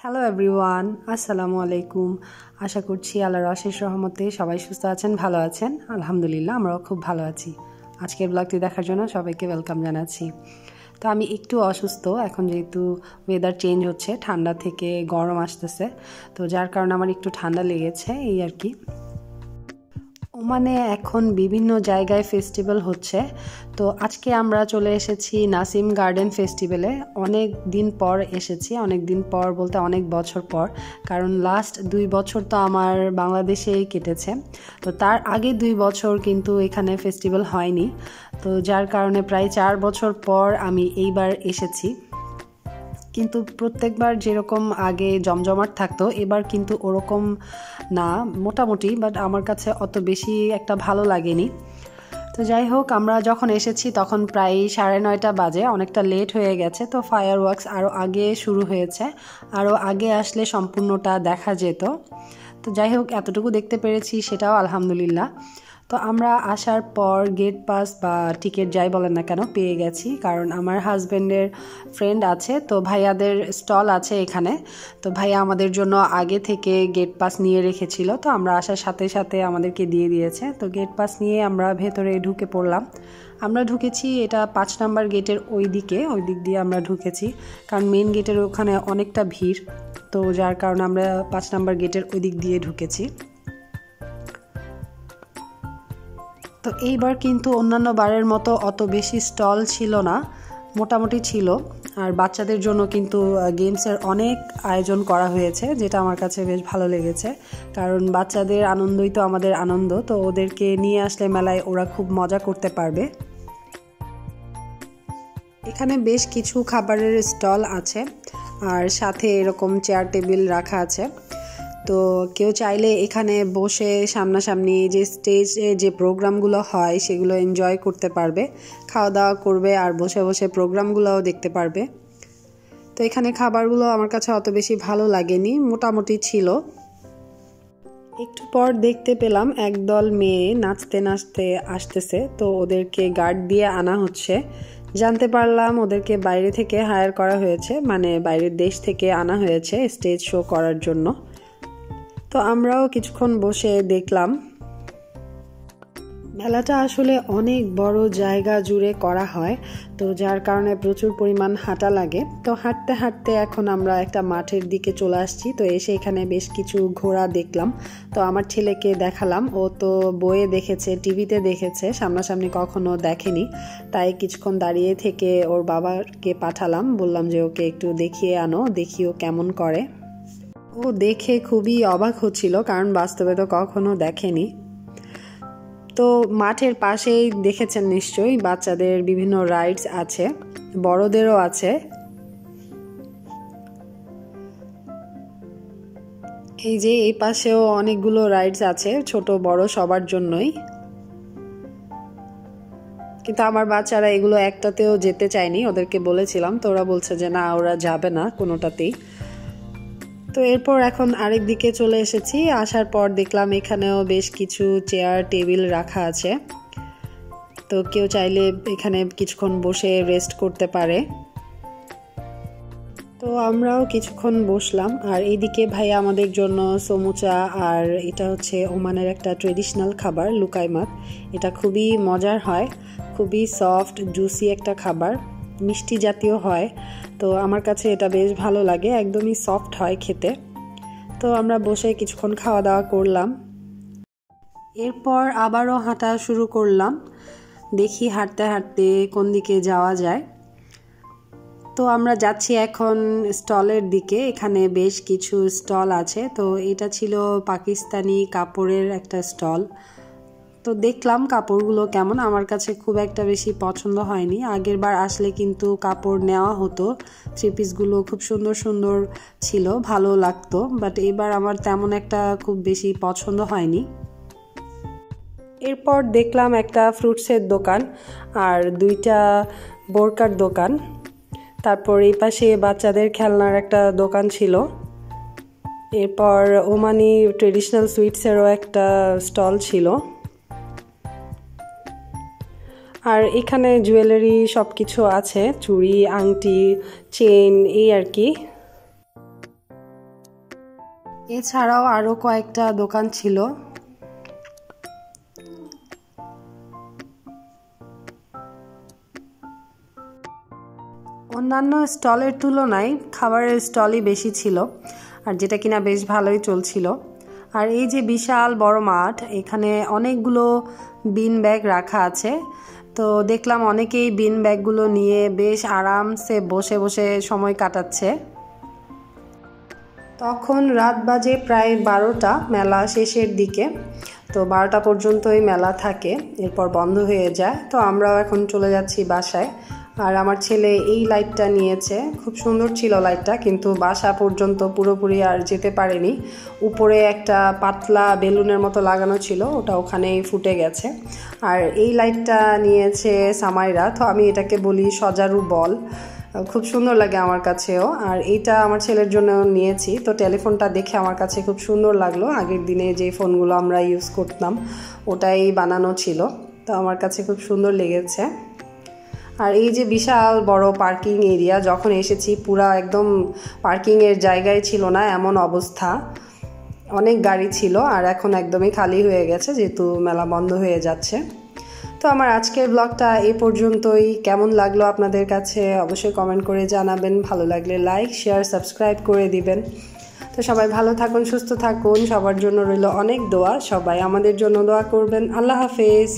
Hello everyone, আসসালামু আলাইকুম। আশা করছি আল্লাহর অশেষ রহমতে সবাই সুস্থ আছেন, ভালো আছেন। আলহামদুলিল্লাহ, আমরাও খুব ভালো আছি। আজকের ব্লগটি দেখার জন্য সবাইকে ওয়েলকাম জানাচ্ছি। তো আমি একটু অসুস্থ এখন, যেহেতু ওয়েদার চেঞ্জ হচ্ছে, ঠান্ডা থেকে গরম আসতেছে, তো যার কারণে আমার একটু ঠান্ডা লেগেছে, এই আর কি। ওমানে এখন বিভিন্ন জায়গায় ফেস্টিভ্যাল হচ্ছে। তো আজকে আমরা চলে এসেছি নাসিম গার্ডেন ফেস্টিভ্যালে। অনেক দিন পর এসেছি, অনেক দিন পর বলতে অনেক বছর পর, কারণ লাস্ট 2 বছর তো আমার বাংলাদেশেই কেটেছে। তো তার আগে 2 বছর কিন্তু এখানে ফেস্টিভ্যাল হয়নি, তো যার কারণে প্রায় 4 বছর পর আমি এইবার এসেছি। কিন্তু প্রত্যেকবার যেরকম আগে জমজমাট থাকতো, এবার কিন্তু ওরকম না, মোটামুটি, বাট আমার কাছে অত বেশি একটা ভালো লাগেনি। তো যাই হোক, আমরা যখন এসেছি তখন প্রায় 9:30 বাজে, অনেকটা লেট হয়ে গেছে। তো ফায়ার ওয়ার্কস আরও আগে শুরু হয়েছে, আরও আগে আসলে সম্পূর্ণটা দেখা যেত। তো যাই হোক, এতটুকু দেখতে পেরেছি, সেটাও আলহামদুলিল্লাহ। তো আমরা আসার পর গেট পাস বা টিকিট যাই বলেন না কেন পেয়ে গেছি, কারণ আমার হাজব্যান্ডের ফ্রেন্ড আছে, তো ভাইয়াদের স্টল আছে এখানে। তো ভাইয়া আমাদের জন্য আগে থেকে গেট পাস নিয়ে রেখেছিল, তো আমরা আসার সাথে সাথে আমাদেরকে দিয়ে দিয়েছে। তো গেট পাস নিয়ে আমরা ভেতরে ঢুকে পড়লাম। আমরা ঢুকেছি এটা 5 নাম্বার গেটের ওই দিক দিয়ে আমরা ঢুকেছি, কারণ মেন গেটের ওখানে অনেকটা ভিড়, তো যার কারণে আমরা 5 নাম্বার গেটের ওই দিক দিয়ে ঢুকেছি। তো এইবার কিন্তু অন্যান্য বারের মতো অত বেশি স্টল ছিল না, মোটামুটি ছিল। আর বাচ্চাদের জন্য কিন্তু গেমসের অনেক আয়োজন করা হয়েছে, যেটা আমার কাছে বেশ ভালো লেগেছে, কারণ বাচ্চাদের আনন্দই তো আমাদের আনন্দ। তো ওদেরকে নিয়ে আসলে মেলায় ওরা খুব মজা করতে পারবে। এখানে বেশ কিছু খাবারের স্টল আছে, আর সাথে এরকম চেয়ার টেবিল রাখা আছে। তো কেউ চাইলে এখানে বসে সামনাসামনি যে স্টেজে যে প্রোগ্রামগুলো হয় সেগুলো এনজয় করতে পারবে, খাওয়া দাওয়া করবে আর বসে বসে প্রোগ্রামগুলোও দেখতে পারবে। তো এখানে খাবারগুলো আমার কাছে অত বেশি ভালো লাগেনি, মোটামুটি ছিল। একটু পর দেখতে পেলাম একদল মেয়ে নাচতে নাচতে আসতেছে, তো ওদেরকে গার্ড দিয়ে আনা হচ্ছে। জানতে পারলাম ওদেরকে বাইরে থেকে হায়ার করা হয়েছে, মানে বাইরের দেশ থেকে আনা হয়েছে স্টেজ শো করার জন্য। তো আমরাও কিছুক্ষণ বসে দেখলাম। মেলাটা আসলে অনেক বড় জায়গা জুড়ে করা হয়, তো যার কারণে প্রচুর পরিমাণ হাঁটা লাগে। তো হাঁটতে হাঁটতে এখন আমরা একটা মাঠের দিকে চলে আসছি। তো এসে এখানে বেশ কিছু ঘোড়া দেখলাম, তো আমার ছেলেকে দেখালাম। ও তো বইয়ে দেখেছে, টিভিতে দেখেছে, সামনাসামনি কখনো দেখেনি, তাই কিছুক্ষণ দাঁড়িয়ে থেকে ওর বাবাকে পাঠালাম, বললাম যে ওকে একটু দেখিয়ে আনো, দেখিও কেমন করে। ও দেখে খুবই অবাক হচ্ছিল, কারণ বাস্তবে তো কখনো দেখেনি। তো মাঠের পাশেই দেখেছেন নিশ্চয়ই, বাচ্চাদের বিভিন্ন রাইডস আছে, বড়দেরও আছে। এই যে এই পাশেও অনেকগুলো রাইডস আছে, ছোট বড় সবার জন্যই। কিন্তু আমার বাচ্চারা এগুলো একটাতেও যেতে চায়নি, ওদেরকে বলেছিলাম, তো ওরা বলছে যে না, ওরা যাবে না কোনোটাতেই। তো এরপর এখন আরেক দিকে চলে এসেছি। আসার পর দেখলাম এখানেও বেশ কিছু চেয়ার টেবিল রাখা আছে, তো কেউ চাইলে এখানে কিছুক্ষণ বসে রেস্ট করতে পারে। তো আমরাও কিছুক্ষণ বসলাম। আর এইদিকে ভাইয়া আমাদের জন্য সমুচা, আর এটা হচ্ছে ওমানের একটা ট্রেডিশনাল খাবার লুকাইমাত। এটা খুবই মজার হয়, খুবই সফট জুসি একটা খাবার, মিষ্টি জাতীয় হয়। তো আমার কাছে এটা বেশ ভালো লাগে, একদমই সফট হয় খেতে। তো আমরা বসে কিছুক্ষণ খাওয়া দাওয়া করলাম। এরপর আবারও হাঁটা শুরু করলাম, দেখি হাঁটতে হাঁটতে কোন দিকে যাওয়া যায়। তো আমরা যাচ্ছি এখন স্টলের দিকে, এখানে বেশ কিছু স্টল আছে। তো এটা ছিল পাকিস্তানি কাপড়ের একটা স্টল। তো দেখলাম কাপড়গুলো কেমন, আমার কাছে খুব একটা বেশি পছন্দ হয়নি। আগের বার আসলে কিন্তু কাপড় নেওয়া হতো, 3 পিসগুলো খুব সুন্দর সুন্দর ছিল, ভালো লাগতো, বাট এবার আমার তেমন একটা খুব বেশি পছন্দ হয়নি। এরপর দেখলাম একটা ফ্রুটসের দোকান আর 2টা বোরকার দোকান। তারপর এই পাশে বাচ্চাদের খেলনার একটা দোকান ছিল। এরপর ওমানি ট্রেডিশনাল সুইটসেরও একটা স্টল ছিল। আর এখানে জুয়েলারি সব কিছু আছে, চুড়ি, আংটি, চেন, এই আর কি। এছাড়াও আরও কয়েকটা দোকান ছিল। অন্যান্য স্টলের তুলনায় খাবারের স্টলই বেশি ছিল, আর যেটা কিনা বেশ ভালোই চলছিল। আর এই যে বিশাল বড় মাঠ, এখানে অনেকগুলো বিন ব্যাগ রাখা আছে। তো দেখলাম অনেকেই বিন ব্যাগগুলো নিয়ে বেশ আরামসে বসে বসে সময় কাটাচ্ছে। তখন রাত বাজে প্রায় 12টা, মেলা শেষের দিকে। তো 12টা পর্যন্তই মেলা থাকে, এরপর বন্ধ হয়ে যায়। তো আমরাও এখন চলে যাচ্ছি বাসায়। আর আমার ছেলে এই লাইটটা নিয়েছে, খুব সুন্দর ছিল লাইটটা, কিন্তু বাসা পর্যন্ত পুরোপুরি আর যেতে পারেনি। উপরে একটা পাতলা বেলুনের মতো লাগানো ছিল, ওটা ওখানেই ফুটে গেছে। আর এই লাইটটা নিয়েছে সামাইরা, তো আমি এটাকে বলি সজারু বল। খুব সুন্দর লাগে আমার কাছেও। আর এইটা আমার ছেলের জন্য নিয়েছি। তো টেলিফোনটা দেখে আমার কাছে খুব সুন্দর লাগলো, আগের দিনে যে ফোনগুলো আমরা ইউজ করতাম ওটাই বানানো ছিল, তো আমার কাছে খুব সুন্দর লেগেছে। আর এই যে বিশাল বড় পার্কিং এরিয়া, যখন এসেছি পুরা একদম পার্কিংয়ের জায়গায় ছিল না এমন অবস্থা, অনেক গাড়ি ছিল। আর এখন একদমই খালি হয়ে গেছে যেহেতু মেলা বন্ধ হয়ে যাচ্ছে। তো আমার আজকের ব্লগটা এই পর্যন্তই। কেমন লাগলো আপনাদের কাছে অবশ্যই কমেন্ট করে জানাবেন। ভালো লাগলে লাইক, শেয়ার, সাবস্ক্রাইব করে দিবেন। তো সবাই ভালো থাকুন, সুস্থ থাকুন, সবার জন্য রইল অনেক দোয়া। সবাই আমাদের জন্য দোয়া করবেন। আল্লাহ হাফেজ।